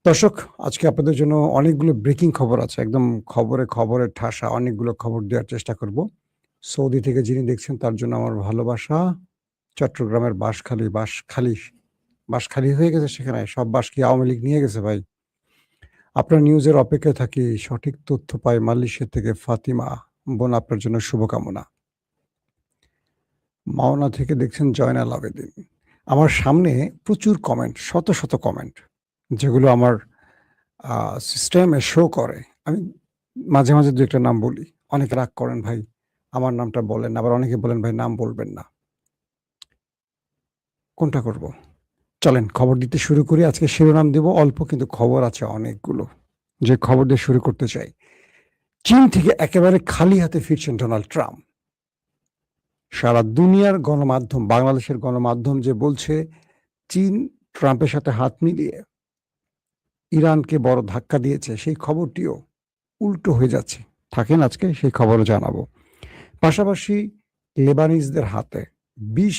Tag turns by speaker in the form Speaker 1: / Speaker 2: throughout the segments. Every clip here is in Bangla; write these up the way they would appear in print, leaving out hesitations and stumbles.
Speaker 1: দর্শক, আজকে আপনাদের জন্য অনেকগুলো ব্রেকিং খবর আছে। একদম খবরে ঠাসা অনেকগুলো খবর দেওয়ার চেষ্টা করব। সৌদি থেকে যিনি দেখছেন তার জন্য আমার ভালোবাসা। চট্টগ্রামের বাঁশখালী হয়ে গেছে সেখানে। সব বাঁশ কি আওয়ামী লীগ নিয়ে গেছে ভাই? আপনার নিউজের অপেক্ষায় থাকি। সঠিক তথ্য পাই মালয়েশিয়া থেকে ফাতিমা। বোন, আপনার জন্য শুভকামনা। মাওনা থেকে দেখছেন জয়নাল আবেদীন। আমার সামনে প্রচুর কমেন্ট, শত কমেন্ট, যেগুলো আমার সিস্টেমে শো করে। আমি মাঝে ২ একটা নাম বলি। অনেকে রাগ করেন, ভাই আমার নামটা বলেন না। আবার অনেকে বলেন, ভাই নাম বলবেন না। কোনটা করব? চলেন খবর দিতে শুরু করি। আজকে শিরোনাম দেব অল্প, কিন্তু খবর আছে অনেকগুলো। যে খবর দিয়ে শুরু করতে চাই। চীন থেকে একেবারে খালি হাতে ফিরছেন ডোনাল্ড ট্রাম্প। সারা দুনিয়ার গণমাধ্যম, বাংলাদেশের গণমাধ্যম যে বলছে চীন ট্রাম্পের সাথে হাত মিলিয়ে ইরানকে বড় ধাক্কা দিয়েছে, সেই খবরটিও উল্টো হয়ে যাচ্ছে। থাকেন, আজকে সেই খবরও জানাবো। পাশাপাশি লেবানিজদের হাতে ২০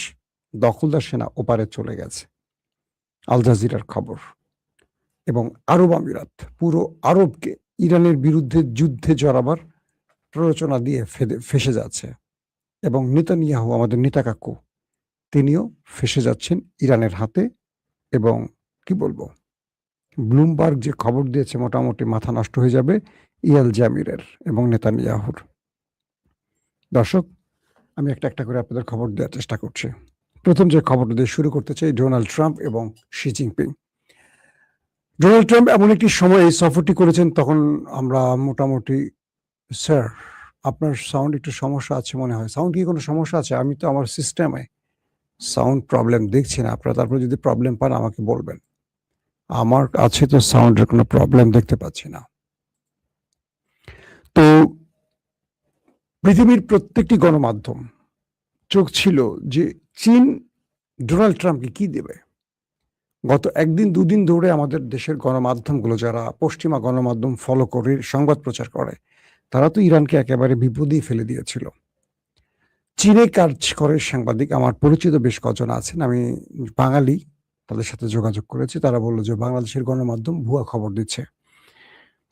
Speaker 1: দখলদার সেনা ওপারে চলে গেছে, আল জাজিরার খবর। এবং আরব আমিরাত পুরো আরবকে ইরানের বিরুদ্ধে যুদ্ধে জড়াবার প্ররোচনা দিয়ে ফেসে যাচ্ছে। এবং নেতানিয়াহু, আমাদের নেতা কাকু, তিনিও ফেসে যাচ্ছেন ইরানের হাতে। এবং কি বলবো, ব্লুমবার্গ যে খবর দিয়েছে, মোটামুটি মাথা নষ্ট হয়ে যাবে ইয়াল জামিরের এবং নেতানিয়াহুর। দর্শক, আমি একটা করে আপনাদের খবর দেওয়ার চেষ্টা করছি। প্রথম যে খবরটা দিয়ে শুরু করতে চাই, ডোনাল্ড ট্রাম্প এবং শি জিনপিং। ডোনাল্ড ট্রাম্প এমন একটি সময় এই সফরটি করেছেন, তখন আমরা মোটামুটি, স্যার আপনার সাউন্ড একটু সমস্যা আছে মনে হয়। সাউন্ড কি কোনো সমস্যা আছে? আমি তো আমার সিস্টেমে সাউন্ড প্রবলেম দেখছি না। আপনারা তারপরে যদি প্রবলেম পান আমাকে বলবেন। আমার কাছে তো সাউন্ডের কোনো প্রবলেম দেখতে পাচ্ছি না। তো পৃথিবীর প্রত্যেকটি গণমাধ্যম চোখ ছিল যে চীন ডোনাল্ড ট্রাম্পকে কি দেবে। গত একদিন দুদিন ধরে আমাদের দেশের গণমাধ্যমগুলো, যারা পশ্চিমা গণমাধ্যম ফলো করে সংবাদ প্রচার করে, তারা তো ইরানকে একেবারে বিপদেই ফেলে দিয়েছিল। চীনে কাজ করে সাংবাদিক, আমার পরিচিত বেশ কজন আছেন, আমি বাঙালি, তাদের সাথে যোগাযোগ করেছি। তারা বললো যে বাংলাদেশের গণমাধ্যম ভুয়া খবর দিচ্ছে।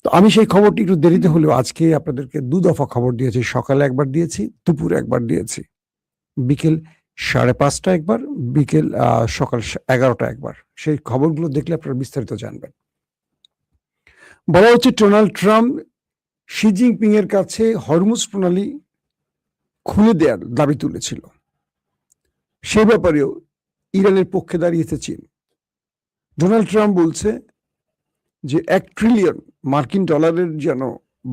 Speaker 1: তো আমি সেই খবরটি একটু দেরিতে হলেও আজকে আপনাদেরকে ২ দফা খবর দিয়েছি। সকালে একবার দিয়েছি, দুপুরে একবার দিয়েছি, বিকেল ৫:৩০ একবার, বিকেল সকাল ১১টা একবার। সেই খবরগুলো দেখলে আপনারা বিস্তারিত জানবেন। বলা হচ্ছে ডোনাল্ড ট্রাম্প শি জিনপিং এর কাছে হরমুজ প্রণালী খুলে দেওয়ার দাবি তুলেছিল। সে ব্যাপারেও ইরানের পক্ষে দাঁড়িয়েছে চীন। ডোনাল্ড ট্রাম্প বলছে যে $১ ট্রিলিয়ন মার্কিন ডলারের যেন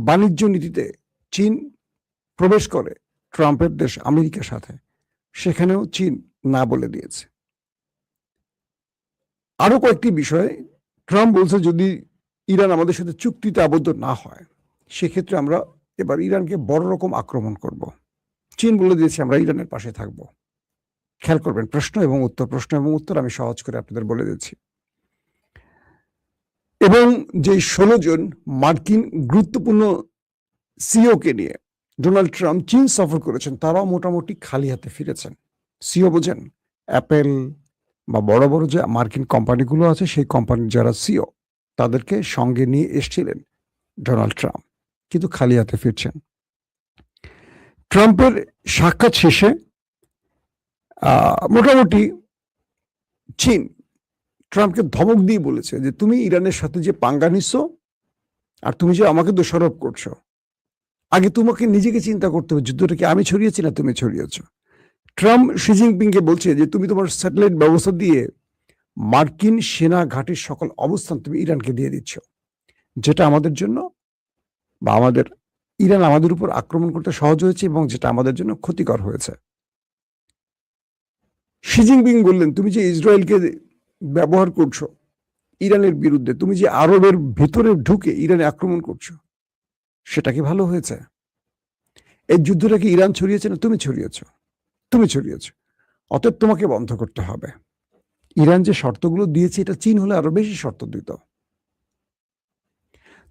Speaker 1: বাণিজ্য নীতিতে চীন প্রবেশ করে ট্রাম্পের দেশ আমেরিকার সাথে, সেখানেও চীন না বলে দিয়েছে। আরো কয়েকটি বিষয়ে ট্রাম্প বলছে যদি ইরান আমাদের সাথে চুক্তিতে আবদ্ধ না হয়, সেক্ষেত্রে আমরা এবার ইরানকে বড় রকম আক্রমণ করব। চীন বলে দিয়েছে আমরা ইরানের পাশে থাকব। খেয়াল করবেন, প্রশ্ন এবং উত্তর আমি সহজ করে আপনাদের বলে দিচ্ছি। এবং যে ১৬ জন মার্কিন গুরুত্বপূর্ণ সিওকে নিয়ে ডোনাল্ড ট্রাম্প চীন সফর করেছেন, তারাও মোটামুটি খালি হাতে ফিরেছেন। সিও বোঝেন, অ্যাপেল বা বড় বড় যে মার্কিন কোম্পানিগুলো আছে, সেই কোম্পানির যারা সিও, তাদেরকে সঙ্গে নিয়ে এসছিলেন ডোনাল্ড ট্রাম্প, কিন্তু খালি হাতে ফিরছেন। ট্রাম্পের সাক্ষাৎ শেষে মোটামুটি চীন ট্রাম্পকে ধমক দিয়ে বলেছে যে তুমি ইরানের সাথে যে পাঙ্গা নিচ্ছ আর তুমি যে আমাকে দোষারোপ করছো, আগে তোমাকে নিজেকে চিন্তা করতে হবে, যুদ্ধটাকে আমি ছড়িয়েছি না তুমি ছড়িয়েছ। ট্রাম্প শি জিনপিংকে বলছে যে তুমি তোমার স্যাটেলাইট ব্যবস্থা দিয়ে মার্কিন সেনা ঘাঁটির সকল অবস্থান তুমি ইরানকে দিয়ে দিচ্ছ, যেটা আমাদের জন্য বা ইরান আমাদের উপর আক্রমণ করতে সহজ হয়েছে এবং যেটা আমাদের জন্য ক্ষতিকর হয়েছে। শি জিনপিং বললেন তুমি যে ইসরায়েলকে ব্যবহার করছো ইরানের বিরুদ্ধে, তুমি যে আরবের ভেতরে ঢুকে ইরানে আক্রমণ করছো, সেটা কি ভালো হয়েছে? এই যুদ্ধটা কি ইরান ছড়িয়েছে না তুমি ছড়িয়েছ? অতএব তোমাকে বন্ধ করতে হবে। ইরান যে শর্তগুলো দিয়েছে, এটা চীন হলে আরো বেশি শর্ত দিত।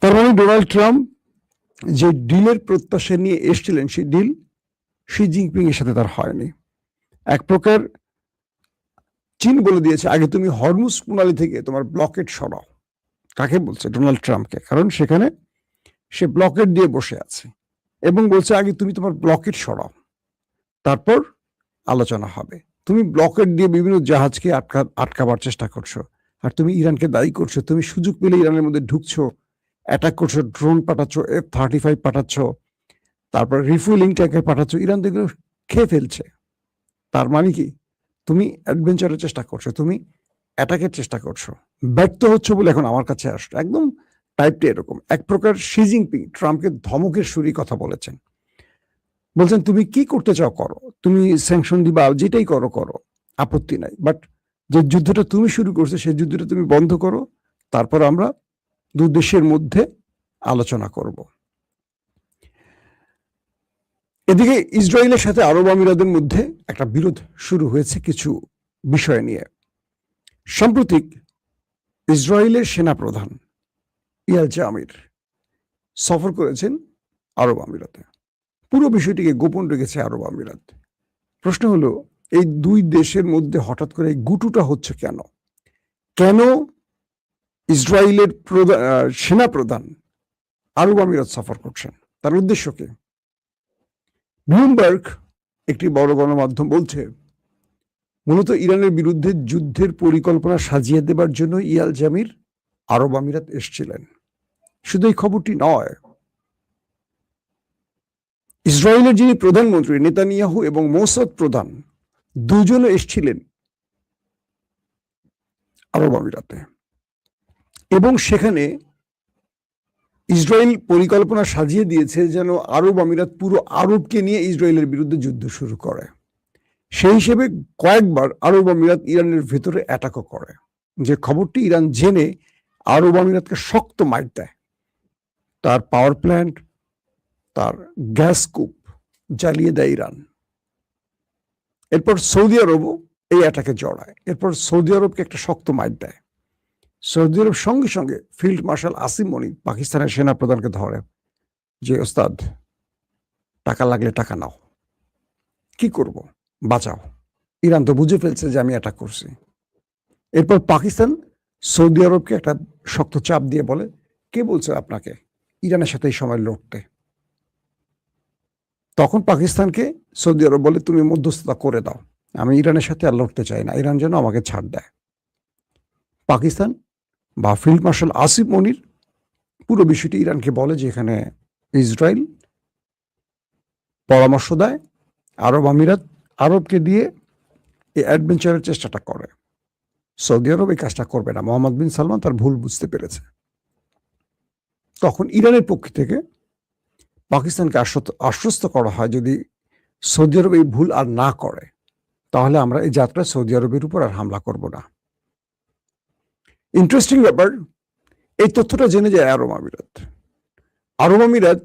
Speaker 1: তার মানে ডোনাল্ড ট্রাম্প যে ডিলের প্রত্যাশা নিয়ে এসেছিলেন, সেই ডিল শি জিনপিং এর সাথে তার হয়নি। এক প্রকার চীন বলে দিয়েছে আগে তুমি হরমুজ প্রণালী থেকে তোমার ব্লকেট সরাও, কাকে বলছে? ডোনাল্ড ট্রাম্পকে। কারণ সেখানে সে ব্লকেট দিয়ে বসে আছে এবং বলছে আগে তুমি তোমার ব্লকেট সরাও, তারপর আলোচনা হবে। তুমি ব্লকেট দিয়ে বিভিন্ন জাহাজকে আটকাবার চেষ্টা করছো, আর তুমি ইরানকে দায়ী করছো। তুমি সুযোগ পেলে ইরানের মধ্যে ঢুকছো, অ্যাটাক করছো, ড্রোন পাঠাচ্ছ, F-35 পাঠাচ্ছ, তারপর রিফুয়েলিং ট্যাঙ্কার পাঠাচ্ছ। ইরান তো এগুলো খেয়ে ফেলছে। তার মানে কি? তুমি অ্যাডভেঞ্চারের চেষ্টা করছো, তুমি অ্যাটাকের চেষ্টা করছো, ব্যর্থ হচ্ছে বলে এখন আমার কাছে আসছো। একদম টাইপটা এরকম। এক প্রকার শি জিনপিং ট্রাম্পকে ধমকের সুরেই কথা বলেছেন। বলছেন তুমি কি করতে চাও করো, তুমি স্যাংশন দিবা, যেটাই করো করো, আপত্তি নাই, বাট যে যুদ্ধটা তুমি শুরু করছো সেই যুদ্ধটা তুমি বন্ধ করো, তারপর আমরা দু দেশের মধ্যে আলোচনা করব। এদিকে ইসরায়েলের সাথে আরব আমিরাতের মধ্যে একটা বিরোধ শুরু হয়েছে কিছু বিষয় নিয়ে। সাম্প্রতিক ইসরায়েলের সেনাপ্রধান ইয়াল জামির সফর করেছেন আরব আমিরাতে। পুরো বিষয়টিকে গোপন রেখেছে আরব আমিরাত। প্রশ্ন হলো, এই দুই দেশের মধ্যে হঠাৎ করে গুটুটা হচ্ছে কেন? কেন ইসরায়েলের সেনাপ্রধান আরব আমিরাত সফর করছেন? তার উদ্দেশ্য কি? ব্লুমবার্গ, একটি বড় গণমাধ্যম, বলছে মূলত ইরানের বিরুদ্ধে যুদ্ধের পরিকল্পনা সাজিয়ে দেবার জন্য ইয়াল জামির আরব আমিরাত এসেছিলেন। শুধু এই খবরটি নয়, ইসরায়েলের যিনি প্রধানমন্ত্রী নেতানিয়াহু এবং মোসাদ প্রধান দুজনে এসেছিলেন আরব আমিরাতে, এবং সেখানে ইসরায়েল পরিকল্পনা সাজিয়ে দিয়েছে যেন আরব আমিরাত পুরো আরবকে নিয়ে ইসরায়েলের বিরুদ্ধে যুদ্ধ শুরু করে। সেই হিসেবে কয়েকবার আরব আমিরাত ইরানের ভেতরে অ্যাটাকও করে, যে খবরটি ইরান জেনে আরব আমিরাতকে শক্ত মাইট দেয়। তার পাওয়ার প্ল্যান্ট, তার গ্যাস কূপ জ্বালিয়ে দেয় ইরান। এরপর সৌদি আরবও এই অ্যাটাকে জড়ায়। এরপর সৌদি আরবকে একটা শক্ত মাইট দেয়। সৌদি আরব সঙ্গে সঙ্গে ফিল্ড মার্শাল আসিম মনির পাকিস্তানের সেনাপ্রধানকে ধরে, যে ওস্তাদ টাকা লাগলে টাকা নাও, কি করব, বাঁচাও। ইরান তো বুঝে ফেলছে যে আমি অ্যাটাক করছি। এরপর পাকিস্তান সৌদি আরবকে একটা শক্ত চাপ দিয়ে বলে, কে বলছে আপনাকে ইরানের সাথে এই সময় লড়তে? তখন পাকিস্তানকে সৌদি আরব বলে, তুমি মধ্যস্থতা করে দাও, আমি ইরানের সাথে আর লড়তে চাই না, ইরান যেন আমাকে ছাড় দেয়। পাকিস্তান বা ফিল্ড মার্শাল আসিফ মনির পুরো বিষয়টি ইরানকে বলে যে এখানে ইসরায়েল পরামর্শ দেয়, আরব আমিরাত আরবকে দিয়ে এই অ্যাডভেঞ্চারের চেষ্টাটা করে। সৌদি আরব এই কাজটা করবে না। মোহাম্মদ বিন সালমান তার ভুল বুঝতে পেরেছে। তখন ইরানের পক্ষ থেকে পাকিস্তানকে আশ্বস্ত করা হয়, যদি সৌদি আরব এই ভুল আর না করে তাহলে আমরা এই যাত্রা সৌদি আরবের উপর আর হামলা করব না। ইন্টারেস্টিং ব্যাপার, এই তথ্যটা জেনে যায় আরব আমিরাত। আরব আমিরাত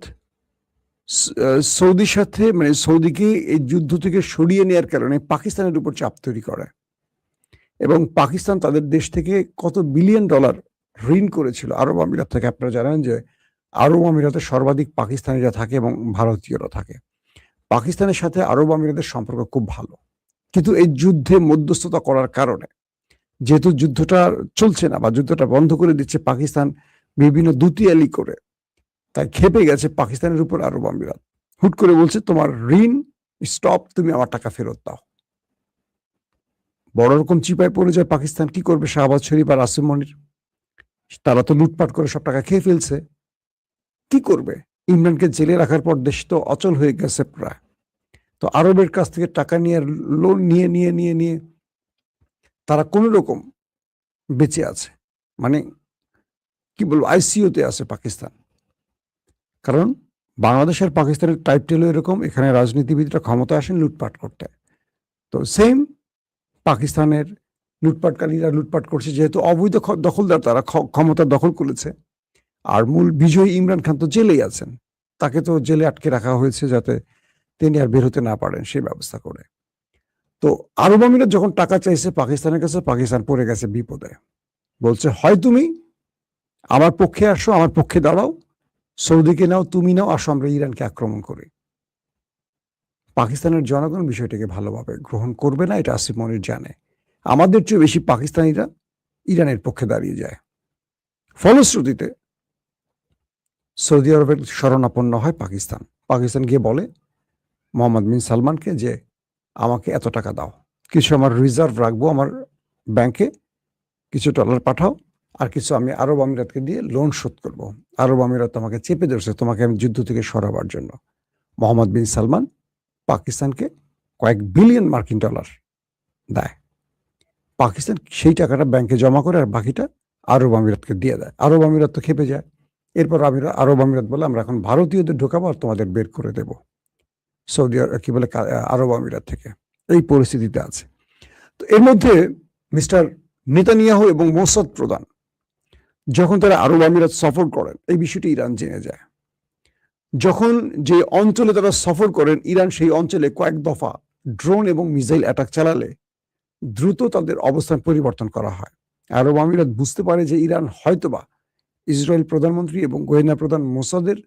Speaker 1: সৌদির সাথে, মানে সৌদিকে এই যুদ্ধ থেকে সরিয়ে নেওয়ার কারণে পাকিস্তানের উপর চাপ তৈরি করে, এবং পাকিস্তান তাদের দেশ থেকে কত বিলিয়ন ডলার ঋণ করেছিল আরব আমিরাত থেকে। আপনারা জানেন যে আরব আমিরাতে সর্বাধিক পাকিস্তানিরা থাকে এবং ভারতীয়রা থাকে। পাকিস্তানের সাথে আরব আমিরাতের সম্পর্ক খুব ভালো, কিন্তু এই যুদ্ধে মধ্যস্থতা করার কারণে, যেহেতু যুদ্ধটা চলছে না বা যুদ্ধটা বন্ধ করে দিচ্ছে পাকিস্তান বিভিন্ন দুতিয়ালি করে, তাই খেপে গেছে পাকিস্তানের উপর আরব আমিরাত। হুট করে বলছে তোমার ঋণ স্টপ, তুমি আমার টাকা ফেরত দাও। বড় রকম চিপায় পড়ে যায় পাকিস্তান। কি করবে শাহবাজ শরীফ আর আসিম মনির? তারা তো লুটপাট করে সব টাকা খেয়ে ফেলছে। কি করবে? ইমরানকে জেলে রাখার পর দেশ তো অচল হয়ে গেছে প্রায়। তো আরবের কাছ থেকে টাকা নিয়ে, লোন নিয়ে নিয়ে নিয়ে নিয়ে তারা কোন রকম বেঁচে আছে। মানে কি বলবো, আইসিইউতে আছে পাকিস্তান। কারণ বাংলাদেশ আর পাকিস্তানের টাইপটা হলো এরকম, এখানে রাজনীতিবিদরা ক্ষমতা আসেন লুটপাট করতে। তো সেম পাকিস্তানের লুটপাটকারীরা লুটপাট করছে, যেহেতু অবৈধ দখলদার, তারা ক্ষমতা দখল করেছে। আর মূল বিজয়ী ইমরান খান তো জেলেই আছেন, তাকে তো জেলে আটকে রাখা হয়েছে যাতে তিনি আর বের হতে না পারেন সেই ব্যবস্থা করে। তো আরব আমিরাত যখন টাকা চাইছে পাকিস্তানের কাছে, পাকিস্তান পড়ে গেছে বিপদে। বলছে হয় তুমি আমার পক্ষে আসো, আমার পক্ষে দাঁড়াও, সৌদিকে নাও, তুমি নাও, আসো আমরা ইরানকে আক্রমণ করি। পাকিস্তানের জনগণ বিষয়টাকে ভালোভাবে গ্রহণ করবে না, এটা আসিফ মনির জানে। আমাদের চেয়ে বেশি পাকিস্তানিরা ইরানের পক্ষে দাঁড়িয়ে যায়। ফলশ্রুতিতে সৌদি আরবের শরণাপন্ন হয় পাকিস্তান। পাকিস্তান গিয়ে বলে মোহাম্মদ বিন সালমানকে যে আমাকে এত টাকা দাও, কিছু আমার রিজার্ভ রাখবো আমার ব্যাংকে, কিছু ডলার পাঠাও, আর কিছু আমি আরব আমিরাতকে দিয়ে লোন শোধ করব। আরব আমিরাত আমাকে চেপে ধরছে তোমাকে আমি যুদ্ধ থেকে সরাবার জন্য। মোহাম্মদ বিন সালমান পাকিস্তানকে কয়েক বিলিয়ন মার্কিন ডলার দেয়। পাকিস্তান সেই টাকাটা ব্যাংকে জমা করে আর বাকিটা আরব আমিরাতকে দিয়ে দেয়। আরব আমিরাত তো খেপে যায়। এরপর আরব আমিরাত বলে আমরা এখন ভারতীয়দের ঢোকাবো আর তোমাদের বের করে দেব সৌদি কি বলে আরব আমিরাত থেকে। এই পরিস্থিতিতে আছে। তো এর মধ্যে মিস্টার নেতানিয়াহু এবং মোসাদ প্রধান যখন তারা আরব আমিরাত সফর করেন, এই বিষয়টি ইরান জেনে যায়। যখন যে অঞ্চলে তারা সফর করেন, ইরান সেই অঞ্চলে কয়েক দফা ড্রোন এবং মিসাইল অ্যাটাক চালালে দ্রুত তাদের অবস্থান পরিবর্তন করা হয়। আরব আমিরাত বুঝতে পারে যে ইরান হয়তোবা ইসরায়েল প্রধানমন্ত্রী এবং গোয়েন্দা প্রধান মোসাদের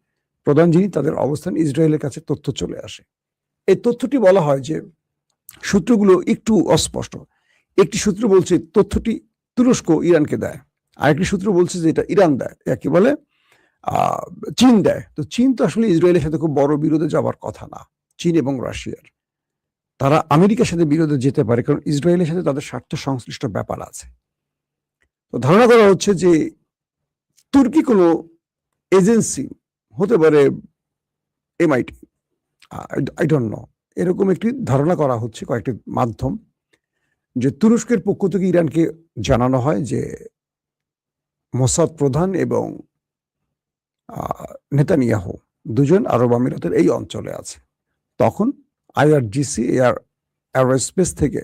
Speaker 1: প্রধান যিনি, তাদের অবস্থান ইসরায়েলের কাছে তথ্য চলে আসে। এই তথ্যটি বলা হয় যে সূত্রগুলো একটু অস্পষ্ট। একটি সূত্র বলছে তথ্যটি তুরস্ক ইরানকে দেয়, আরেকটি সূত্র বলছে যে এটা ইরান দেয়, একে বলে চীন দেয়। তো চীন তো আসলে ইসরায়েলের সাথে খুব বড় বিরোধে যাওয়ার কথা না, চীন এবং রাশিয়ার। তারা আমেরিকার সাথে বিরোধে যেতে পারে কারণ ইসরায়েলের সাথে তাদের স্বার্থ সংশ্লিষ্ট ব্যাপার আছে। তো ধারণা করা হচ্ছে যে তুর্কি কোনো এজেন্সি হতে পারে, MIT, আই ডোন্ট নো, এরকম একটি ধারণা করা হচ্ছে কয়েকটি মাধ্যম, যে তুরস্কের পক্ষ থেকে ইরানকে জানানো হয় যে মোসাদ প্রধান এবং নেতানিয়াহু দুজন আরব আমিরাতের এই অঞ্চলে আছে। তখন IRGC এয়ারস্পেস থেকে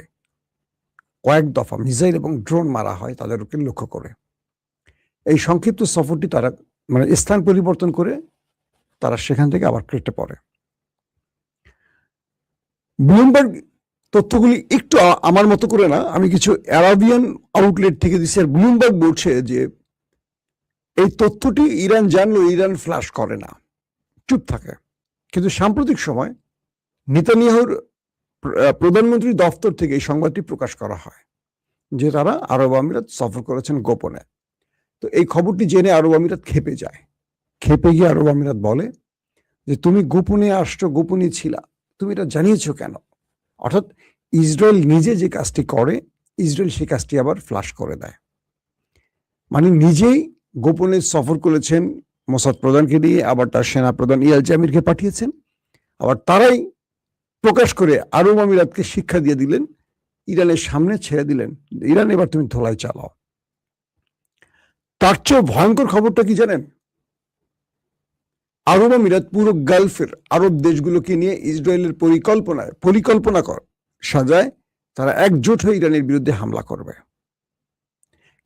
Speaker 1: কয়েক দফা মিসাইল এবং ড্রোন মারা হয় তাদেরকে লক্ষ্য করে। এই সংক্ষিপ্ত সফরটি তারা মানে স্থান পরিবর্তন করে তারা সেখান থেকে আবার কেটে পড়ে। ব্লুমবার্গ তথ্যগুলি একটু আমার মতো করে না, আমি কিছু আরাবিয়ান আউটলেট থেকে দিচ্ছি। আর ব্লুমবার্গ বলছে যে এই তথ্যটি ইরান জানলেও ইরান ফ্ল্যাশ করে না, চুপ থাকে। কিন্তু সাম্প্রতিক সময় নেতানিয়াহুর প্রধানমন্ত্রী দফতর থেকে এই সংবাদটি প্রকাশ করা হয় যে তারা আরব আমিরাত সফর করেছেন গোপনে। তো এই খবরটি জেনে আরব আমিরাত খেপে যায়। খেপে গিয়ে আরব আমিরাত বলে যে তুমি গোপনে আসছো, গোপনে ছিলা, তুমি এটা জানিয়েছো কেন? অর্থাৎ ইসরায়েল নিজে যে কাজটি করে, ইসরায়েল সেই কাজটি আবার ফ্লাশ করে দেয়। মানে নিজেই গোপনে সফর করেছেন মোসাদ প্রধানকে দিয়ে, আবার তার সেনা প্রধান ইয়াল জামিরকে পাঠিয়েছেন, আবার তারাই প্রকাশ করে আরব আমিরাতকে শিক্ষা দিয়ে দিলেন, ইরানের সামনে ছেড়ে দিলেন ইরান এবার তুমি ধোলাই চালাও। তার চেয়ে ভয়ঙ্কর খবরটা কি জানেন? আরব আমিরাত পুরো গালফের আরব দেশগুলোকে নিয়ে ইসরায়েলের পরিকল্পনা সাজায় তারা একজোট হয়ে ইরানের বিরুদ্ধে হামলা করবে।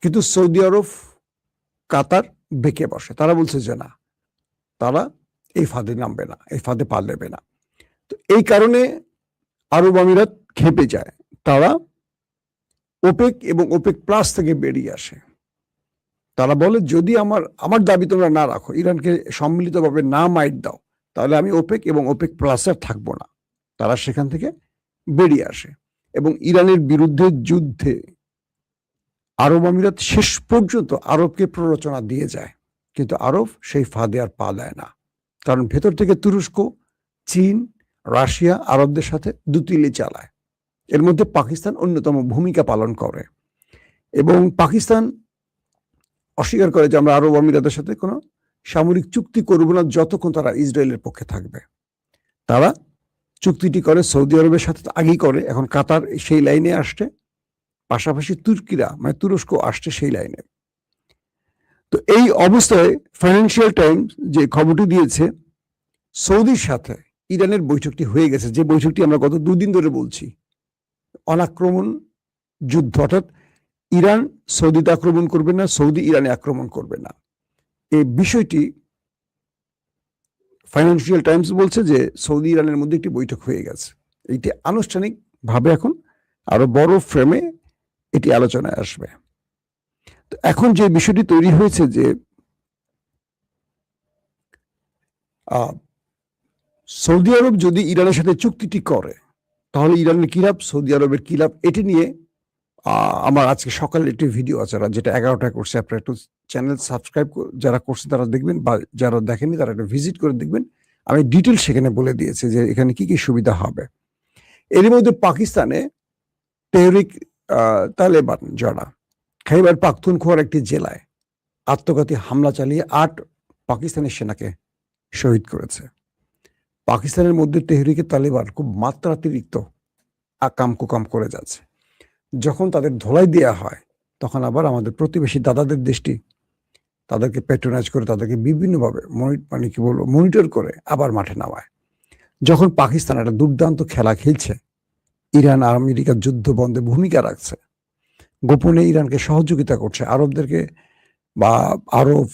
Speaker 1: কিন্তু সৌদি আরব, কাতার বেঁকে বসে। তারা বলছে যে না, তারা এই ফাঁদে নামবে না, এই ফাঁদে পা দেবে না। তো এই কারণে আরব আমিরাত খেপে যায়। তারা ওপেক এবং ওপেক প্লাস থেকে বেরিয়ে আসে। তারা বলে যদি আমার দাবি তোমরা না রাখো, ইরানকে সম্মিলিতভাবে না মাইট দাও, তাহলে আমি ওপেক এবং ওপেক প্লাসের থাকবো না। তারা সেখান থেকে বেরিয়ে আসে এবং ইরানের বিরুদ্ধে যুদ্ধে আরব আমিরাত শেষ পর্যন্ত আরবকে প্ররোচনা দিয়ে যায়, কিন্তু আরব সেই ফাঁদে আর পা দেয় না। কারণ ভেতর থেকে তুরস্ক, চীন, রাশিয়া আরবদের সাথে দুতিলি চালায়। এর মধ্যে পাকিস্তান অন্যতম ভূমিকা পালন করে এবং পাকিস্তান অস্বীকার করে যে আমরা আরব আমিরাতের সাথে কোনো সামরিক চুক্তি করব না যতক্ষণ তারা ইসরায়েলের পক্ষে থাকবে। তারা চুক্তিটি করে সৌদি আরবের সাথে আগেই করে, এখন কাতার সেই লাইনে আসছে, পাশাপাশি তুর্কিরা মানে তুরস্ক আসছে সেই লাইনে। তো এই অবস্থায় ফাইন্যান্সিয়াল টাইমস যে খবরটি দিয়েছে, সৌদির সাথে ইরানের বৈঠকটি হয়ে গেছে, যে বৈঠকটি আমরা গত দুদিন ধরে বলছি, অনাক্রমণ যুদ্ধ, অর্থাৎ ইরান সৌদিতে আক্রমণ করবে না, সৌদি ইরানে আক্রমণ করবে না। এই বিষয়টি ফাইন্যান্সিয়াল টাইমস বলছে যে সৌদি ইরানের মধ্যে একটি বৈঠক হয়ে গেছে। এইটি আনুষ্ঠানিকভাবে এখন আরো বড় ফ্রেমে এটি আলোচনায় আসবে। তো এখন যে বিষয়টি তৈরি হয়েছে যে সৌদি আরব যদি ইরানের সাথে চুক্তিটি করে তাহলে ইরানের কি লাভ, সৌদি আরবের কি লাভ, এটি নিয়ে আমার আজকে সকালে একটি ভিডিও আছে যেটা 11টায় করছে। আপনারা একটু চ্যানেল সাবস্ক্রাইব যারা করছে তারা দেখবেন, বা যারা দেখেনি তারা একটু ভিজিট করে দেখবেন। আমি ডিটেইলস সেখানে বলে দিয়েছি যে এখানে কি সুবিধা হবে। এর মধ্যে পাকিস্তানে তেহরিক তালেবান যারা খাইবার পাখতুনখোয়ার একটি জেলায় আত্মঘাতী হামলা চালিয়ে 8 পাকিস্তানি সেনাকে শহীদ করেছে। পাকিস্তানের মধ্যে তেহরিকে তালেবান খুব মাত্রাতিরিক্ত আকাম কুকাম করে যাচ্ছে। যখন তাদের ধোলাই দেওয়া হয় তখন আবার আমাদের প্রতিবেশী দাদাদের দেশটি তাদেরকে প্যাট্রোনাইজ করে, তাদেরকে বিভিন্নভাবে মনিটর করে আবার মাঠে নামায়। যখন পাকিস্তান একটা দুর্দান্ত খেলা খেলছে, ইরান আর আমেরিকার যুদ্ধ বন্ধে ভূমিকা রাখছে, গোপনে ইরানকে সহযোগিতা করছে, আরবদেরকে বা আরব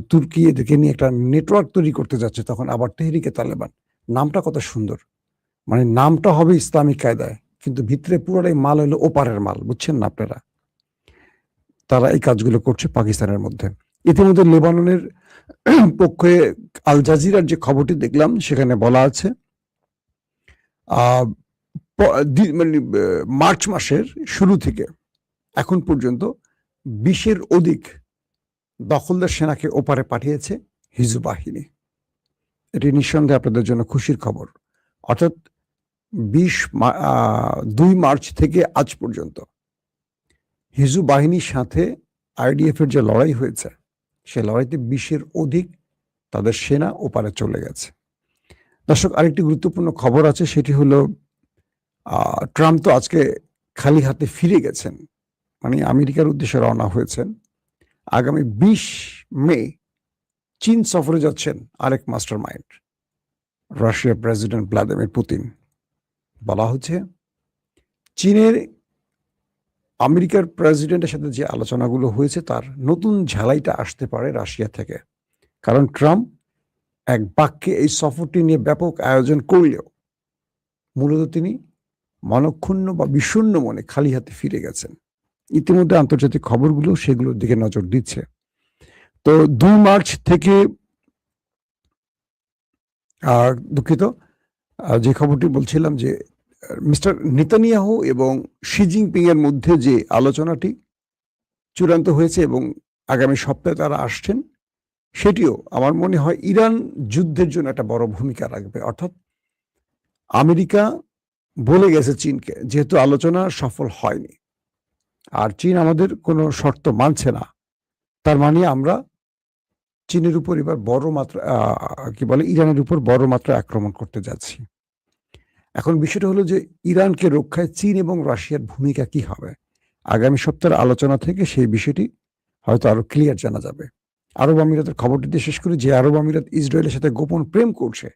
Speaker 1: তুর্কি এদেরকে নিয়ে একটা নেটওয়ার্ক তৈরি করতে যাচ্ছে, তখন আবার তেহরিকে তালেবান। নামটা কত সুন্দর, মানে নামটা হবে ইসলামিক কায়দায়, কিন্তু ভিতরে পুরোটাই মাল হলো ওপারের মাল, বুঝছেন না আপনারা? তারা এই কাজগুলো করছে পাকিস্তানের মধ্যে। ইতিমধ্যে লেবাননের পক্ষে আল জাজিরার যে খবরটি দেখলাম সেখানে বলা আছে মার্চ মাসের শুরু থেকে এখন পর্যন্ত 20-এর অধিক দখলদার সেনাকে ওপারে পাঠিয়েছে হিজবুল বাহিনী। এটি নিঃসন্দেহে আপনাদের জন্য খুশির খবর। অর্থাৎ 2 মার্চ থেকে আজ পর্যন্ত হিজবুল বাহিনীর সাথে আইডিএফ এর যে লড়াই হয়েছে, সে লড়াইতে 20-এর অধিক তাদের সেনা ওপারে চলে গেছে। দর্শক, আরেকটি গুরুত্বপূর্ণ খবর আছে, সেটি হলো ট্রাম্প তো আজকে খালি হাতে ফিরে গেছেন, মানে আমেরিকার উদ্দেশ্যে রওনা হয়েছেন। আগামী 20 মে চীন সফরে যাচ্ছেন আরেক মাস্টার মাইন্ড, রাশিয়ার প্রেসিডেন্ট ভ্লাদিমির পুতিন। বলা হচ্ছে চীনের আমেরিকার প্রেসিডেন্টের সাথে যে আলোচনাগুলো হয়েছে তার নতুন ঝালাইটা আসতে পারে রাশিয়া থেকে। কারণ ট্রাম্প এক বাক্যে এই সফরটি নিয়ে ব্যাপক আয়োজন করলেও মূলত তিনি মনক্ষুণ্ণ বা বিষণ্ণ মনে খালি হাতে ফিরে গেছেন। ইতিমধ্যে আন্তর্জাতিক খবরগুলো সেগুলোর দিকে নজর দিচ্ছে। তো 2 মার্চ থেকে দুঃখিত, যে খবরটি বলছিলাম যে মিস্টার নেতানিয়াহু এবং শি জিনপিং এর মধ্যে যে আলোচনাটি চূড়ান্ত হয়েছে এবং আগামী সপ্তাহে তারা আসছেন, সেটিও আমার মনে হয় ইরান যুদ্ধের জন্য একটা বড় ভূমিকা রাখবে। অর্থাৎ আমেরিকা বলে গেছে চীনকে, যেহেতু আলোচনা সফল হয়নি আর চীন আমাদের কোনো শর্ত মানছে না, তার মানে আমরা চীনের উপর এবার বড় মাত্রা ইরানের উপর বড় মাত্রা আক্রমণ করতে যাচ্ছি। এখন বিষয়টা হলো যে ইরানকে রক্ষায় চীন এবং রাশিয়ার ভূমিকা কি হবে। আগামী সপ্তাহের আলোচনা থেকে সেই বিষয়টি হয়তো আরো ক্লিয়ার জানা যাবে। আরব আমিরাতের খবরটি দিয়ে শেষ করি যে আরব আমিরাত ইসরায়েলের সাথে গোপন প্রেম করছে,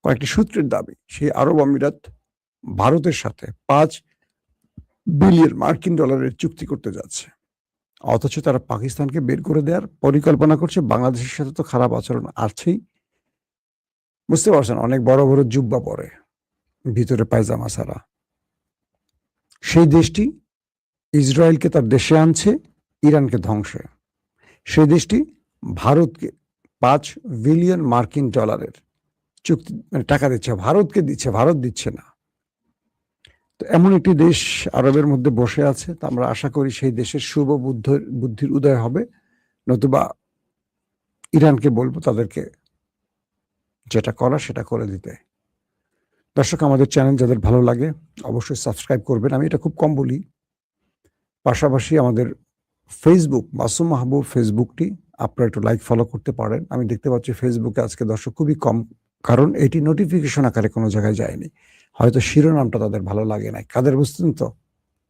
Speaker 1: কয়েকটি সূত্রের দাবি। সেই আরব আমিরাত ভারতের সাথে $5 বিলিয়ন চুক্তি করতে যাচ্ছে, অথচ তারা পাকিস্তানকে বের করে দেওয়ার পরিকল্পনা করছে। বাংলাদেশের সাথে তো খারাপ আচরণ আছেই, বুঝতে পারছেন, অনেক বড় বড় জুব্বা পরে, ভিতরে পায়জামা ছাড়া। সেই দেশটি ইসরায়েলকে তার দেশে আনছে, ইরানকে ধ্বংসে। সেই দেশটি ভারতকে $5 বিলিয়ন চুক্তি টাকা দিচ্ছে, ভারতকে দিচ্ছে, ভারত দিচ্ছে না। তো এমন একটি দেশ আরবের মধ্যে বসে আছে, তা আমরা আশা করি সেই দেশের শুভ বুদ্ধির উদয় হবে, নতুবা ইরানকে বলবো তাদেরকে যেটা করা সেটা করে দিতে। দর্শক, আমাদের চ্যানেল যাদের ভালো লাগে অবশ্যই সাবস্ক্রাইব করবেন, আমি এটা খুব কম বলি। পাশাপাশি আমাদের ফেসবুক মাসুম মাহবুব ফেসবুকটি আপনারা একটু লাইক ফলো করতে পারেন। আমি দেখতে পাচ্ছি ফেসবুকে আজকে দর্শক খুবই কম, কারণ এটি নোটিফিকেশন আকারে কোনো জায়গায় যায়নি, হয়তো শিরোনামটা তাদের ভালো লাগে নাই। কাদের বুঝতেন তো?